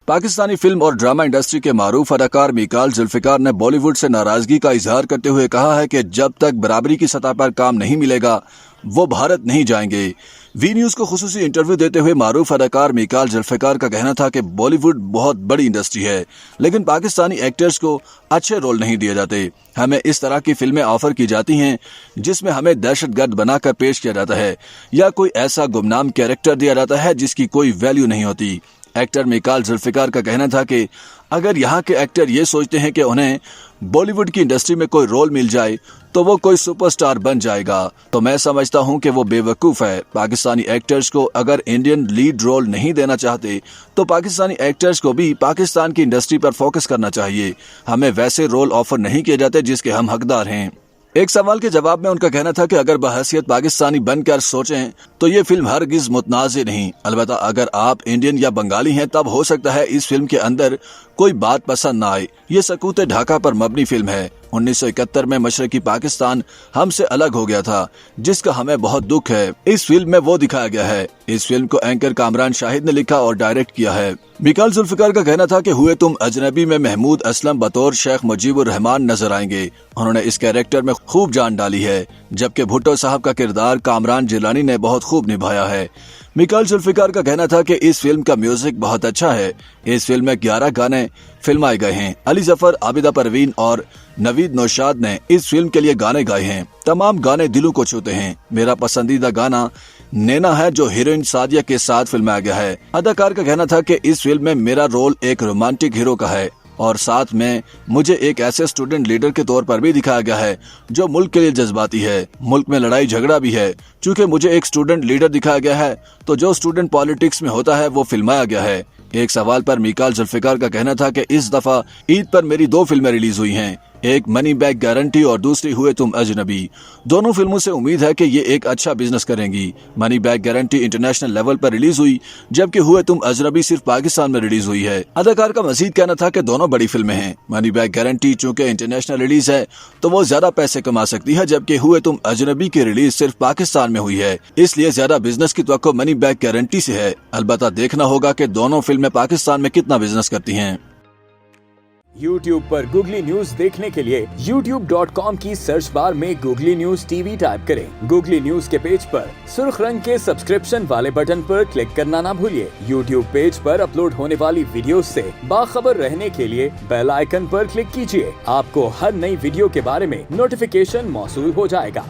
Pakistani film और drama industry के मारूफ अदाकार मीकाल जुल्फिकार ने बॉलीवुड से नाराजगी का इजहार करते हुए कहा है कि जब तक बराबरी की सतह पर काम नहीं मिलेगा वो भारत नहीं जाएंगे। वी न्यूज को खुसूसी इंटरव्यू देते हुए मारूफ अदाकार मीकाल जुल्फिकार का कहना था कि बॉलीवुड बहुत बड़ी इंडस्ट्री है, लेकिन पाकिस्तानी एक्टर्स को अच्छे रोल नहीं दिए जाते। हमें इस तरह की फिल्में ऑफर की जाती हैं जिसमें हमें दहशतगर्द बनाकर पेश किया जाता है या कोई ऐसा गुमनाम कैरेक्टर दिया जाता है जिसकी कोई वैल्यू नहीं होती। एक्टर मीकाल जुल्फिकार का कहना था कि अगर यहाँ के एक्टर ये सोचते हैं कि उन्हें बॉलीवुड की इंडस्ट्री में कोई रोल मिल जाए तो वो कोई सुपरस्टार बन जाएगा, तो मैं समझता हूँ कि वो बेवकूफ़ है। पाकिस्तानी एक्टर्स को अगर इंडियन लीड रोल नहीं देना चाहते तो पाकिस्तानी एक्टर्स को भी पाकिस्तान की इंडस्ट्री पर फोकस करना चाहिए। हमें वैसे रोल ऑफर नहीं किए जाते जिसके हम हकदार हैं। एक सवाल के जवाब में उनका कहना था कि अगर बहैसियत पाकिस्तानी बनकर सोचें तो ये फिल्म हरगिज मुतनाज़ नहीं। अलबत्ता अगर आप इंडियन या बंगाली हैं तब हो सकता है इस फिल्म के अंदर कोई बात पसंद ना आए। ये सकूत ढाका पर मबनी फिल्म है। 1971 में मशरकी पाकिस्तान हमसे अलग हो गया था, जिसका हमें बहुत दुख है। इस फिल्म में वो दिखाया गया है। इस फिल्म को एंकर कामरान शाहिद ने लिखा और डायरेक्ट किया है। मीकाल जुल्फिकार का कहना था कि हुए तुम अजनबी में महमूद असलम बतौर शेख मुजीबुर रहमान नजर आएंगे। उन्होंने इस कैरेक्टर में खूब जान डाली है, जबकि भुट्टो साहब का किरदार कामरान जिलानी ने बहुत खूब निभाया है। मीकाल जुल्फिकार का कहना था कि इस फिल्म का म्यूजिक बहुत अच्छा है। इस फिल्म में 11 गाने फिल्माए गए हैं। अली जफर, आबिदा परवीन और नवीद नौशाद ने इस फिल्म के लिए गाने गाए हैं। तमाम गाने दिलों को छूते हैं। मेरा पसंदीदा गाना नैना है जो हीरोइन सादिया के साथ फिल्माया गया है। अदाकार का कहना था कि इस फिल्म में मेरा रोल एक रोमांटिक हीरो का है और साथ में मुझे एक ऐसे स्टूडेंट लीडर के तौर पर भी दिखाया गया है जो मुल्क के लिए जज्बाती है। मुल्क में लड़ाई झगड़ा भी है। चूँकि मुझे एक स्टूडेंट लीडर दिखाया गया है तो जो स्टूडेंट पॉलिटिक्स में होता है वो फिल्माया गया है। एक सवाल पर मीकाल जुल्फिकार का कहना था कि इस दफा ईद पर मेरी 2 फिल्में रिलीज हुई हैं, एक मनी बैक गारंटी और दूसरी हुए तुम अजनबी। दोनों फिल्मों से उम्मीद है कि ये एक अच्छा बिजनेस करेंगी। Money back guarantee international level पर रिलीज हुई, जबकि हुए तुम अजनबी सिर्फ पाकिस्तान में रिलीज हुई है। अदाकार का मजीद कहना था कि दोनों बड़ी फिल्में हैं। मनी बैक गारंटी चूँकि इंटरनेशनल रिलीज है तो वो ज्यादा पैसे कमा सकती है, जबकि हुए तुम अजनबी की रिलीज सिर्फ पाकिस्तान में हुई है, इसलिए ज्यादा बिजनेस की तवक्को मनी बैक गारंटी से है। अलबत्ता देखना होगा कि दोनों फिल्में पाकिस्तान में कितना बिजनेस करती हैं। YouTube पर गूगली न्यूज देखने के लिए youtube.com की सर्च बार में गूगली न्यूज टीवी टाइप करें। गूगली न्यूज के पेज पर सुर्ख रंग के सब्सक्रिप्शन वाले बटन पर क्लिक करना ना भूलिए। YouTube पेज पर अपलोड होने वाली वीडियोस से बाखबर रहने के लिए बेल आइकन पर क्लिक कीजिए। आपको हर नई वीडियो के बारे में नोटिफिकेशन मौसूल हो जाएगा।